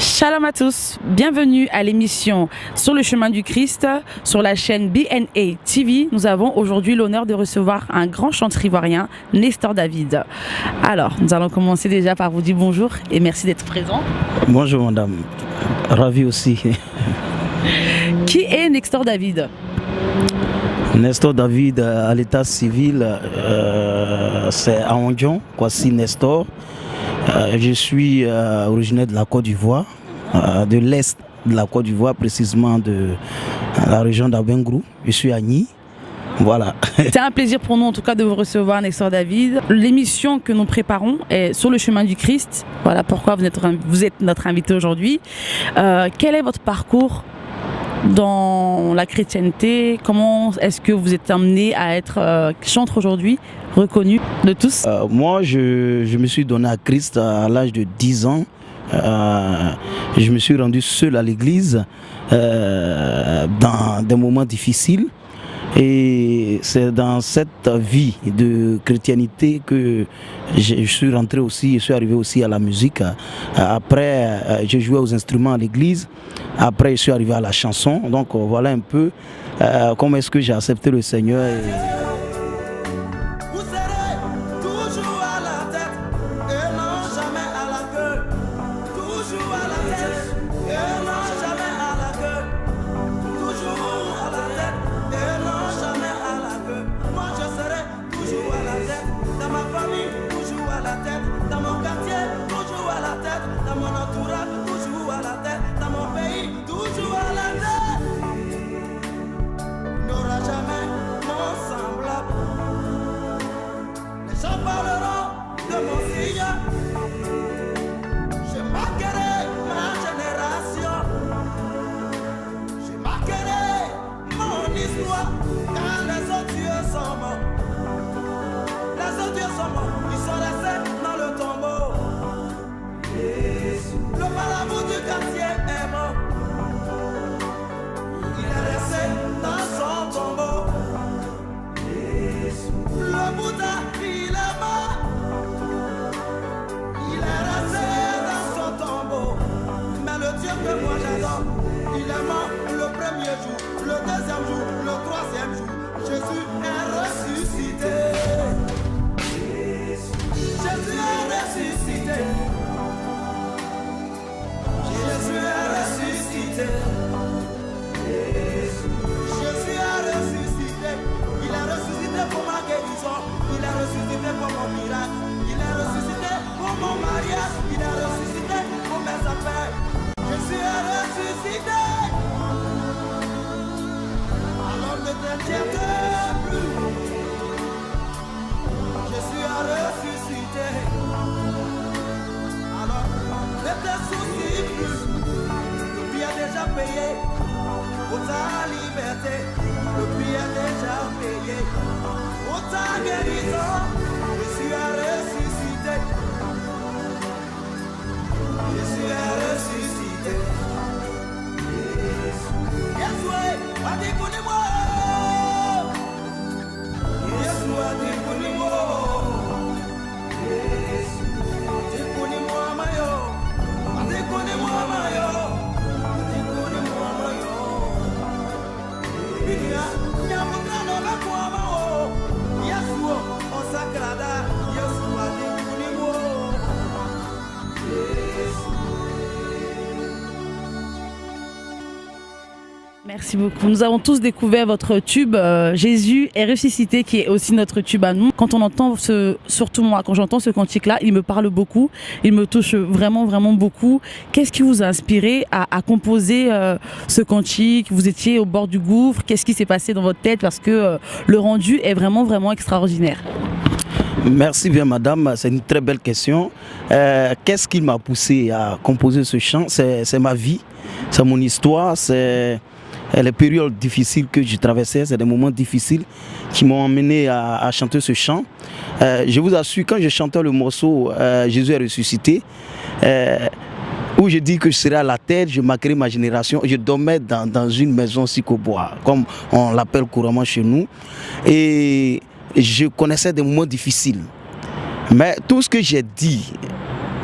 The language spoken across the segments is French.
Shalom à tous, bienvenue à l'émission Sur le chemin du Christ sur la chaîne BNA TV. Nous avons aujourd'hui l'honneur de recevoir un grand chanteur ivoirien, Nestor David. Alors, nous allons commencer déjà par vous dire bonjour et merci d'être présent. Bonjour madame, ravi aussi. Qui est Nestor David? Nestor David à l'état civil, c'est Aondion, Kwasi Nestor. Je suis originaire de la Côte d'Ivoire, de l'Est de la Côte d'Ivoire, précisément de la région d'Abengrou. Je suis à Nîmes. Voilà. C'est un plaisir pour nous en tout cas de vous recevoir, Nestor David. L'émission que nous préparons est Sur le chemin du Christ. Voilà pourquoi vous êtes notre invité aujourd'hui. Quel est votre parcours dans la chrétienté? Comment est-ce que vous êtes amené à être chanteur aujourd'hui, reconnu de tous? Moi, je me suis donné à Christ à l'âge de 10 ans. Je me suis rendu seul à l'église dans des moments difficiles. Et c'est dans cette vie de chrétienté que je suis rentré aussi, je suis arrivé aussi à la musique. Après, j'ai joué aux instruments à l'église. Après, je suis arrivé à la chanson. Donc voilà un peu comment est-ce que j'ai accepté le Seigneur. Vous serez toujours à la tête et non jamais à la queue. Toujours à la tête et non jamais à la queue. Toujours à la tête et non jamais à la queue. Moi je serai toujours à la tête. Dans ma famille, toujours à la tête. Dans mon quartier, toujours à la tête. Dans mon entourage, toujours à la tête. Dans mon pays, toujours à la tête. N'aura jamais mon semblable. Les gens parleront de mon signe. Je marquerai ma génération. Je marquerai mon histoire. Car les autres dieux sont morts. Les autres dieux sont morts. Ils sont restés dans le tombeau. Le marabout du quartier est mort. Il est resté dans son tombeau. Le Bouddha, il est mort. Il est resté dans son tombeau. Mais le Dieu que moi j'adore, il est mort le premier jour, le deuxième jour, le troisième jour. Jésus est ressuscité. Jésus est ressuscité. Jésus est ressuscité. Jésus a ressuscité. Il a ressuscité pour ma guérison. Il a ressuscité pour mon miracle. Il a ressuscité pour mon mariage. Il a ressuscité pour mes affaires. Jésus a ressuscité. Alors ne t'inquiète plus. Jésus a ressuscité. Alors ne te soucie plus. Le prix est déjà payé. Pour ta liberté, le prix est déjà payé. Pour ta guérison, Jésus a ressuscité. Jésus a ressuscité. Yeshua a dit pour moi. Yeshua a dit pour moi. Dit pour moi, mayo. Dit pour moi, mayo. Dit pour moi, mayo. Merci beaucoup. Nous avons tous découvert votre tube Jésus est ressuscité, qui est aussi notre tube à nous. Quand on entend surtout moi, quand j'entends ce cantique-là, il me parle beaucoup, il me touche vraiment, vraiment beaucoup. Qu'est-ce qui vous a inspiré à composer ce cantique? Vous étiez au bord du gouffre, qu'est-ce qui s'est passé dans votre tête? Parce que le rendu est vraiment, vraiment extraordinaire. Merci bien madame, c'est une très belle question. Qu'est-ce qui m'a poussé à composer ce chant? C'est ma vie, c'est mon histoire, c'est les périodes difficiles que j'ai traversées, c'est des moments difficiles qui m'ont amené à chanter ce chant. Je vous assure, quand je chantais le morceau Jésus est ressuscité, où je dis que je serai à la tête, je marquerai ma génération, je dormais dans une maison psychobois, comme on l'appelle couramment chez nous. Et je connaissais des moments difficiles. Mais tout ce que j'ai dit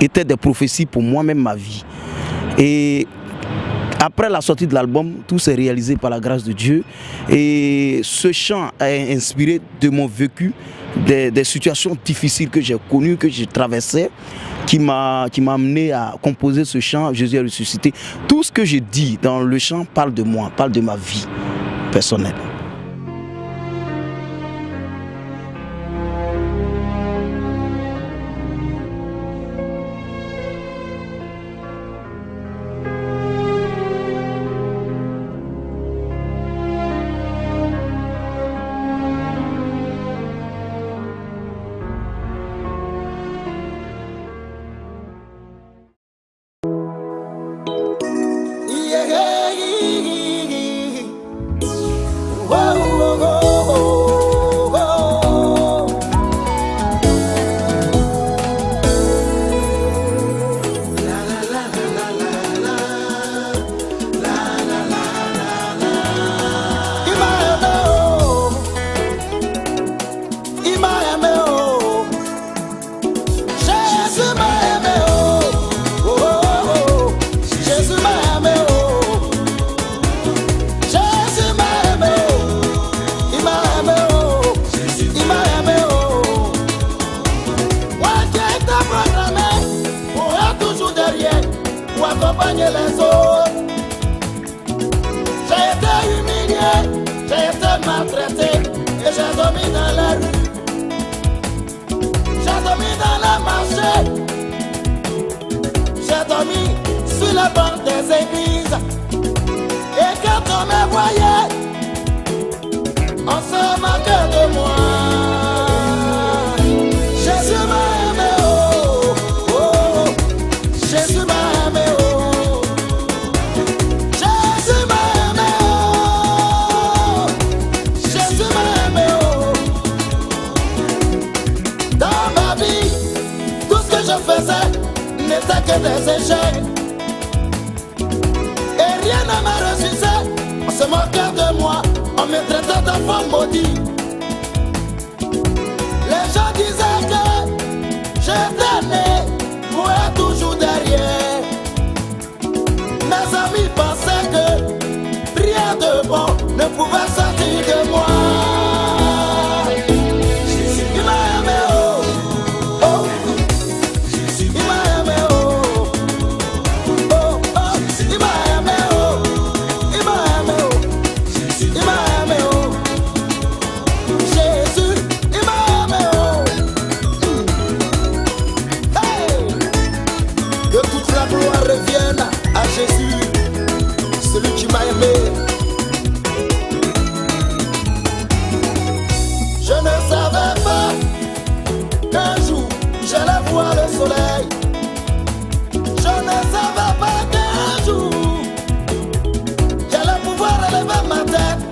était des prophéties pour moi-même, ma vie. Et après la sortie de l'album, tout s'est réalisé par la grâce de Dieu. Et ce chant est inspiré de mon vécu, des situations difficiles que j'ai connues, que j'ai traversées, qui m'a amené à composer ce chant, Jésus est ressuscité. Tout ce que j'ai dit dans le chant parle de moi, parle de ma vie personnelle. Accompagner les autres. J'ai été humilié, j'ai été maltraité et j'ai dormi dans la rue. J'ai dormi dans le marché. J'ai dormi sur les bancs des églises. Et quand on me voyait, on se moquait de moi. Jésus m'a aimé, oh, oh, Jésus m'a aimé, oh. N'était que des échecs et rien ne me ressuscitait. On se moquait de moi, on me traitait d'enfant maudit. Les gens disaient que j'étais né pour être toujours derrière. Mes amis pensaient que rien de bon ne pouvait sortir de moi. Je ne savais pas qu'un jour j'allais voir le soleil. Je ne savais pas qu'un jour j'allais pouvoir relever ma tête.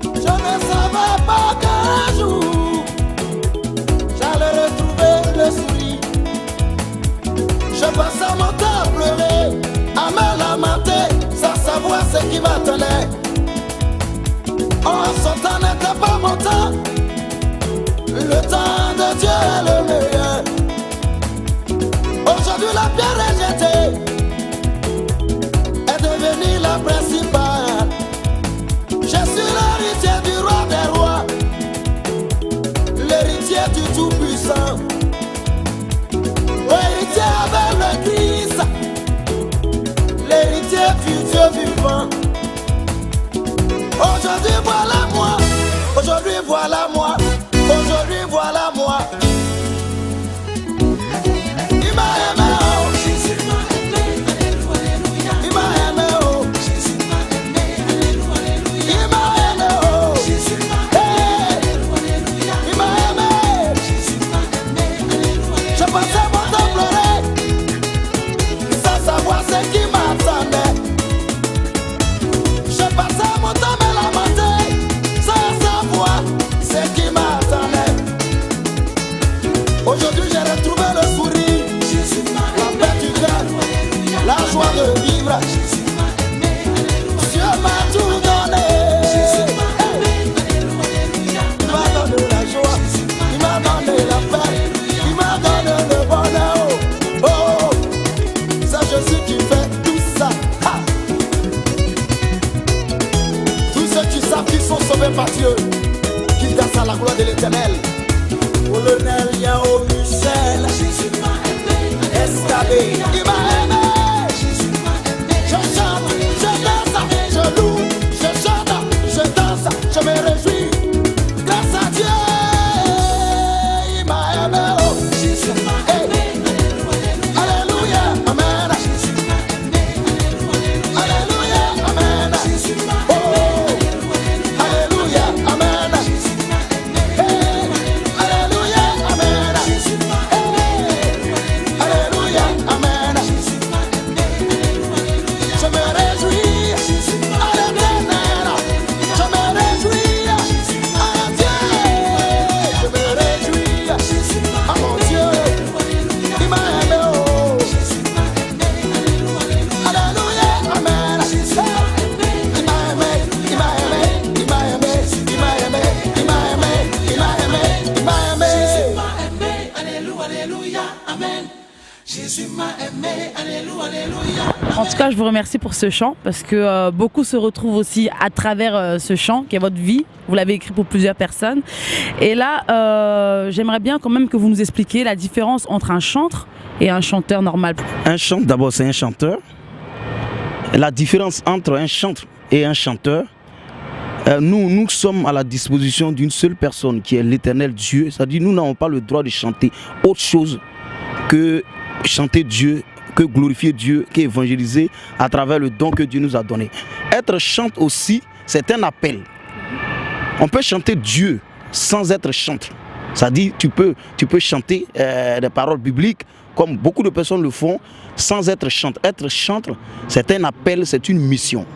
Je ne savais pas qu'un jour j'allais retrouver le sourire. Je passais mon temps à pleurer, à me lamenter, sans savoir ce qui m'attendait. Oh, son temps n'était pas mon temps. Le temps de Dieu est le meilleur. Aujourd'hui la pierre rejetée est devenue la principale. Je suis l'héritier du roi des rois, l'héritier du Tout-Puissant, l'héritier avec le Christ, l'héritier du Dieu vivant. Aujourd'hui voilà moi, aujourd'hui voilà moi, aujourd'hui voilà moi. Il m'a aimé, oh Jésus m'a aimé, alléluia. Il m'a aimé, oh Jésus m'a aimé, alléluia. Il m'a aimé, oh Jésus m'a aimé, alléluia. Il m'a aimé, Jésus m'a aimé, alléluia. Je passais mon temps pleurer, sans savoir ce qui m'attendait. Je passais mon temps me lamenter, sans savoir ce qui m'attendait. Aujourd'hui j'ai retrouvé le sourire, la paix du cœur, la joie de vivre. Dieu m'a tout donné. Il m'a donné la joie, il m'a donné la paix, il m'a donné le bonheur. Oh, c'est Jésus qui fait. m'a aimé, alléluia, alléluia. En tout cas, je vous remercie pour ce chant parce que beaucoup se retrouvent aussi à travers ce chant qui est votre vie. Vous l'avez écrit pour plusieurs personnes. Et là, j'aimerais bien quand même que vous nous expliquiez la différence entre un chantre et un chanteur normal. Un chantre, d'abord, c'est un chanteur. La différence entre un chantre et un chanteur, nous sommes à la disposition d'une seule personne qui est l'Éternel Dieu. C'est-à-dire nous n'avons pas le droit de chanter autre chose que chanter Dieu, que glorifier Dieu, qu'évangéliser à travers le don que Dieu nous a donné. Être chante aussi, c'est un appel. On peut chanter Dieu sans être chantre. C'est-à-dire tu peux chanter des paroles bibliques comme beaucoup de personnes le font sans être chantre. Être chantre, c'est un appel, c'est une mission.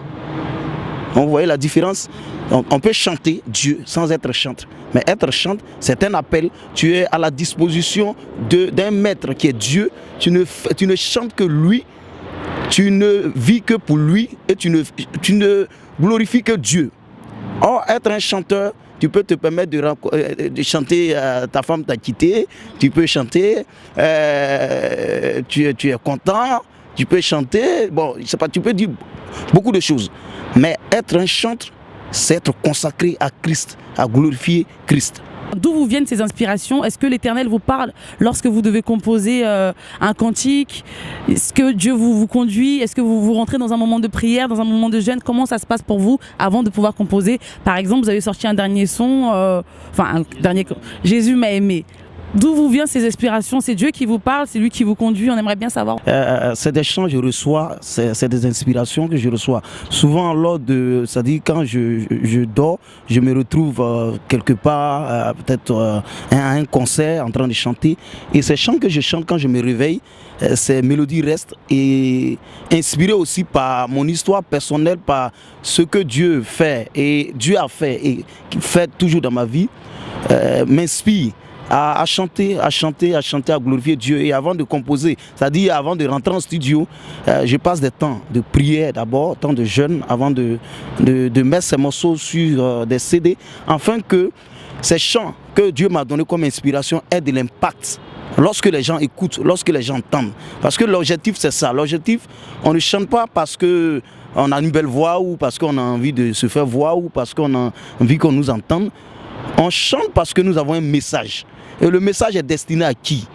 Donc, vous voyez la différence? On peut chanter Dieu sans être chantre. Mais être chantre, c'est un appel. Tu es à la disposition d'un maître qui est Dieu. Tu ne chantes que lui. Tu ne vis que pour lui. Et tu ne glorifies que Dieu. Or, être un chanteur, tu peux te permettre de chanter ta femme t'a quitté. Tu peux chanter tu es content. Tu peux chanter. Bon, je sais pas, tu peux dire beaucoup de choses. Mais être un chantre, c'est être consacré à Christ, à glorifier Christ. D'où vous viennent ces inspirations? Est-ce que l'Éternel vous parle lorsque vous devez composer un cantique? Est-ce que Dieu vous conduit? Est-ce que vous rentrez dans un moment de prière, dans un moment de jeûne? Comment ça se passe pour vous avant de pouvoir composer? Par exemple, vous avez sorti un dernier son, Jésus m'a aimé. D'où vous viennent ces inspirations? C'est Dieu qui vous parle, c'est lui qui vous conduit, on aimerait bien savoir. C'est des chants que je reçois, c'est des inspirations que je reçois. Souvent, c'est-à-dire quand je dors, je me retrouve quelque part, peut-être à un concert en train de chanter. Et ces chants que je chante quand je me réveille, ces mélodies restent et inspirées aussi par mon histoire personnelle, par ce que Dieu fait et Dieu a fait et qui fait toujours dans ma vie, m'inspire à chanter, à glorifier Dieu. Et avant de composer, c'est-à-dire avant de rentrer en studio, je passe des temps de prière d'abord, temps de jeûne, avant de mettre ces morceaux sur des CD, afin que ces chants que Dieu m'a donnés comme inspiration aient de l'impact lorsque les gens écoutent, lorsque les gens entendent. Parce que l'objectif, c'est ça. L'objectif, on ne chante pas parce qu'on a une belle voix ou parce qu'on a envie de se faire voir ou parce qu'on a envie qu'on nous entende. On chante parce que nous avons un message. Et le message est destiné à qui?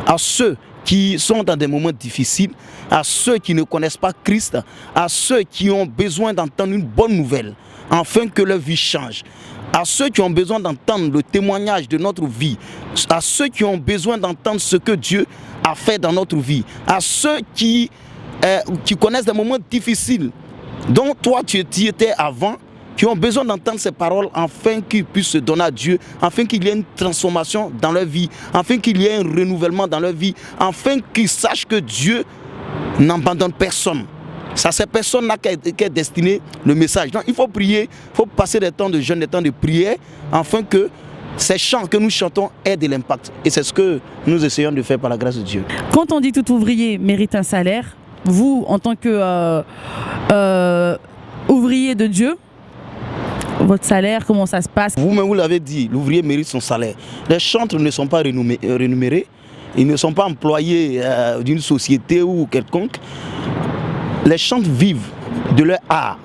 À ceux qui sont dans des moments difficiles, à ceux qui ne connaissent pas Christ, à ceux qui ont besoin d'entendre une bonne nouvelle, afin que leur vie change. À ceux qui ont besoin d'entendre le témoignage de notre vie, à ceux qui ont besoin d'entendre ce que Dieu a fait dans notre vie, à ceux qui connaissent des moments difficiles, dont toi tu y étais avant, qui ont besoin d'entendre ces paroles afin qu'ils puissent se donner à Dieu, afin qu'il y ait une transformation dans leur vie, afin qu'il y ait un renouvellement dans leur vie, afin qu'ils sachent que Dieu n'abandonne personne. C'est à ces personnes-là qu'est destiné le message. Donc il faut prier, il faut passer des temps de jeûne, des temps de prière, afin que ces chants que nous chantons aient de l'impact. Et c'est ce que nous essayons de faire par la grâce de Dieu. Quand on dit tout ouvrier mérite un salaire, vous, en tant que ouvrier de Dieu, votre salaire, comment ça se passe? Vous-même, vous l'avez dit, l'ouvrier mérite son salaire. Les chantres ne sont pas rémunérés, ils ne sont pas employés d'une société ou quelconque. Les chantres vivent de leur art.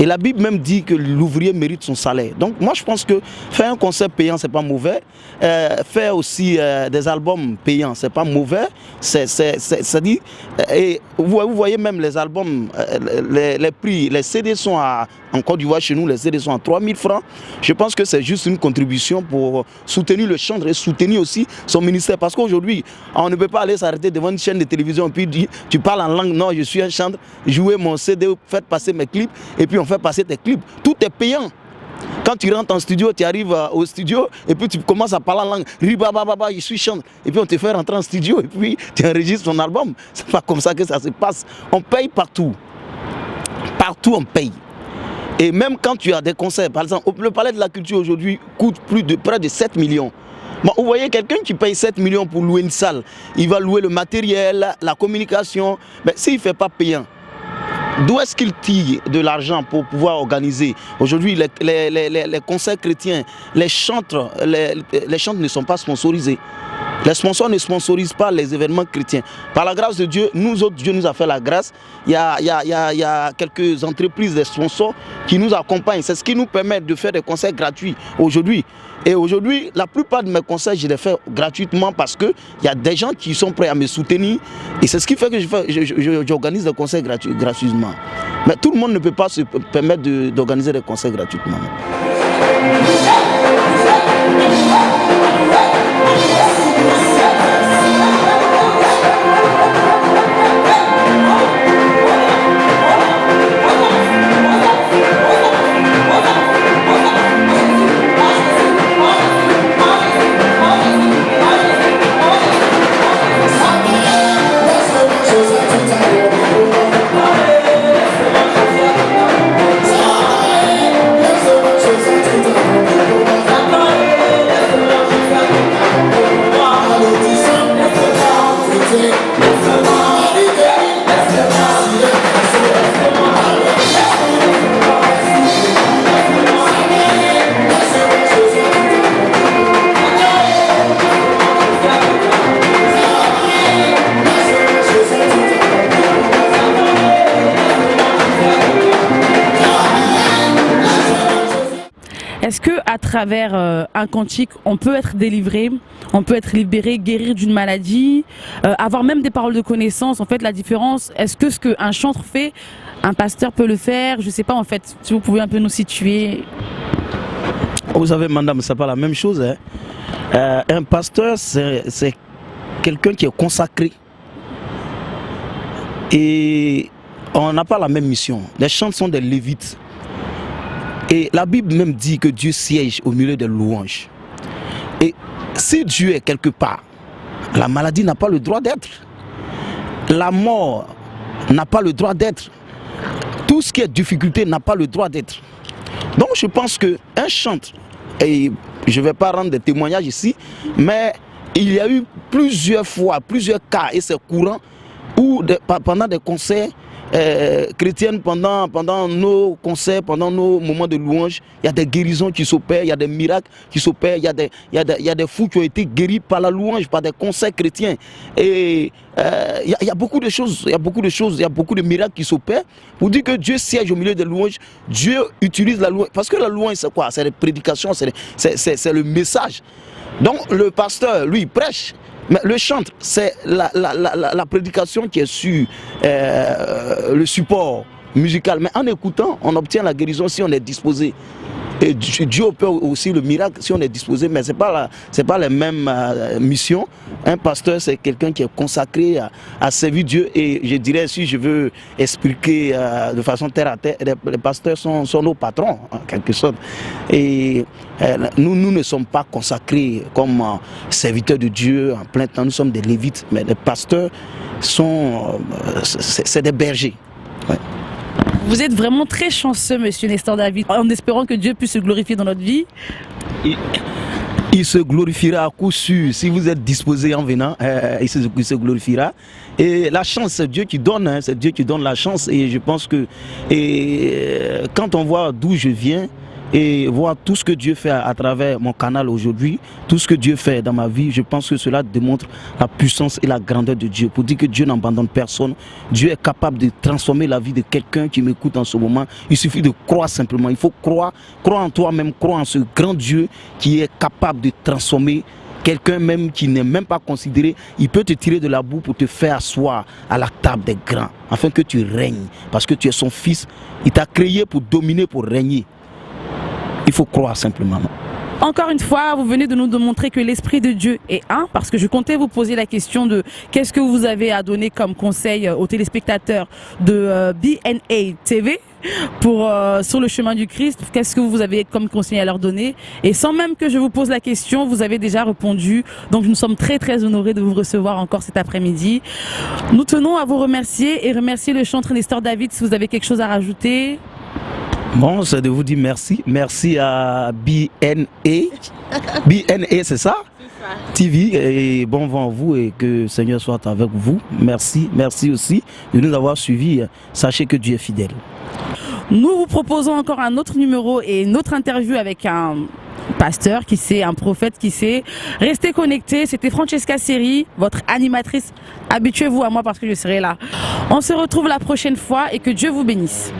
Et la Bible même dit que l'ouvrier mérite son salaire. Donc moi je pense que faire un concert payant, c'est pas mauvais. Faire aussi des albums payants, c'est pas mauvais. C'est-à-dire, et vous voyez même les albums, les prix, les CD sont en Côte d'Ivoire chez nous, les CD sont à 3000 francs. Je pense que c'est juste une contribution pour soutenir le chantre et soutenir aussi son ministère. Parce qu'aujourd'hui, on ne peut pas aller s'arrêter devant une chaîne de télévision et puis dire, tu parles en langue, non, je suis un chantre, jouez mon CD, faites passer mes clips et puis on fait passer tes clips. Tout est payant. Quand tu rentres en studio, tu arrives au studio et puis tu commences à parler en langue. Ribababa, je suis chanteur. Et puis on te fait rentrer en studio et puis tu enregistres ton album. C'est pas comme ça que ça se passe. On paye partout. Partout on paye. Et même quand tu as des concerts, par exemple, le Palais de la Culture aujourd'hui coûte près de 7 millions. Bon, vous voyez quelqu'un qui paye 7 millions pour louer une salle, il va louer le matériel, la communication. Mais s'il ne fait pas payant, d'où est-ce qu'il tire de l'argent pour pouvoir organiser? Aujourd'hui, les concerts chrétiens, les chantres ne sont pas sponsorisés. Les sponsors ne sponsorisent pas les événements chrétiens. Par la grâce de Dieu, nous autres, Dieu nous a fait la grâce. Il y a quelques entreprises, des sponsors qui nous accompagnent. C'est ce qui nous permet de faire des concerts gratuits aujourd'hui. Et aujourd'hui, la plupart de mes concerts, je les fais gratuitement parce qu'il y a des gens qui sont prêts à me soutenir. Et c'est ce qui fait que j'organise des concerts gratuitement. Mais tout le monde ne peut pas se permettre d'organiser des concerts gratuitement. Est-ce que à travers un cantique, on peut être délivré, on peut être libéré, guérir d'une maladie, avoir même des paroles de connaissance? En fait, la différence, est-ce que ce qu'un chantre fait, un pasteur peut le faire? Je sais pas, en fait, si vous pouvez un peu nous situer. Vous savez, madame, c'est pas la même chose. Hein. Un pasteur, c'est quelqu'un qui est consacré. Et on n'a pas la même mission. Les chantres sont des lévites. Et la Bible même dit que Dieu siège au milieu des louanges. Et si Dieu est quelque part, la maladie n'a pas le droit d'être. La mort n'a pas le droit d'être. Tout ce qui est difficulté n'a pas le droit d'être. Donc je pense qu'un chantre, et je ne vais pas rendre des témoignages ici, mais il y a eu plusieurs fois, plusieurs cas, et c'est courant, où pendant des concerts, chrétiennes, pendant nos concerts, pendant nos moments de louange, il y a des guérisons qui s'opèrent, il y a des miracles qui s'opèrent, il y a des fous qui ont été guéris par la louange, par des concerts chrétiens. Et il y a beaucoup de choses, il y a beaucoup de miracles qui s'opèrent. Pour dire que Dieu siège au milieu des louanges, Dieu utilise la louange. Parce que la louange, c'est quoi? C'est les prédications, c'est le message. Donc le pasteur, lui, prêche. Mais le chantre, c'est la prédication qui est sur le support musical. Mais en écoutant, on obtient la guérison si on est disposé. Et Dieu opère aussi le miracle si on est disposé, mais ce n'est pas la même mission. Un pasteur, c'est quelqu'un qui est consacré à servir Dieu. Et je dirais, si je veux expliquer de façon terre à terre, les pasteurs sont nos patrons, en quelque sorte. Et nous ne sommes pas consacrés comme serviteurs de Dieu en plein temps. Nous sommes des lévites, mais les pasteurs c'est des bergers. Ouais. Vous êtes vraiment très chanceux, monsieur Nestor David, en espérant que Dieu puisse se glorifier dans notre vie. Il se glorifiera à coup sûr. Si vous êtes disposé en venant, il se glorifiera. Et la chance, c'est Dieu qui donne, hein, c'est Dieu qui donne la chance. Et je pense que quand on voit d'où je viens, et voir tout ce que Dieu fait à travers mon canal aujourd'hui, tout ce que Dieu fait dans ma vie, je pense que cela démontre la puissance et la grandeur de Dieu. Pour dire que Dieu n'abandonne personne, Dieu est capable de transformer la vie de quelqu'un qui m'écoute en ce moment. Il suffit de croire simplement, il faut croire en toi-même, croire en ce grand Dieu qui est capable de transformer quelqu'un même qui n'est même pas considéré. Il peut te tirer de la boue pour te faire asseoir à la table des grands, afin que tu règnes, parce que tu es son fils. Il t'a créé pour dominer, pour régner. Il faut croire simplement. Encore une fois, vous venez de nous démontrer que l'Esprit de Dieu est un, parce que je comptais vous poser la question de qu'est-ce que vous avez à donner comme conseil aux téléspectateurs de BNA TV pour sur le chemin du Christ. Qu'est-ce que vous avez comme conseil à leur donner? Et sans même que je vous pose la question, vous avez déjà répondu. Donc nous sommes très très honorés de vous recevoir encore cet après-midi. Nous tenons à vous remercier et remercier le chanteur Nestor David si vous avez quelque chose à rajouter. Bon, c'est de vous dire merci. Merci à BNA. BNA, c'est ça? TV. Et bon vent à vous et que le Seigneur soit avec vous. Merci. Merci aussi de nous avoir suivis. Sachez que Dieu est fidèle. Nous vous proposons encore un autre numéro et une autre interview avec un pasteur, qui sait, un prophète, qui sait. Restez connectés. C'était Francesca Seri, votre animatrice. Habituez-vous à moi parce que je serai là. On se retrouve la prochaine fois et que Dieu vous bénisse.